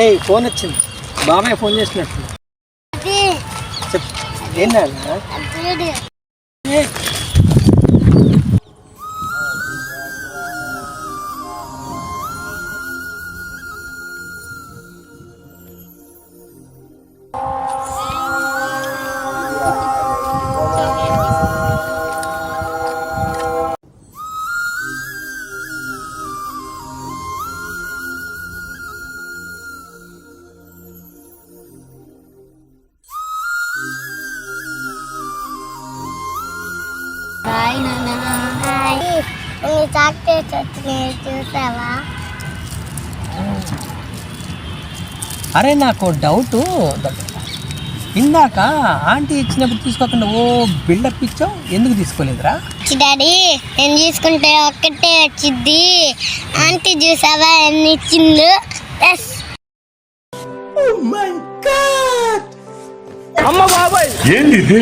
ఏ phone వచ్చింది, బాబాయ్ phone చేసినట్టు. చెప్పు ఏంటన్నా? చాక్లెట్స్ వచ్చినాయి చూసావా? అరే నాకు డౌటు, ఇందాక ఆంటీ ఇచ్చినప్పుడు తీసుకోకుండా ఓ బిల్డప్ ఇచ్చావు, ఎందుకు తీసుకోలేదురా? డాడీ నేను తీసుకుంటే ఒక్కటే వచ్చింది, ఆంటీ చూసావా ఎన్ని ఇచ్చింది? అమ్మ బాబాయ్ ఏంది ఇది?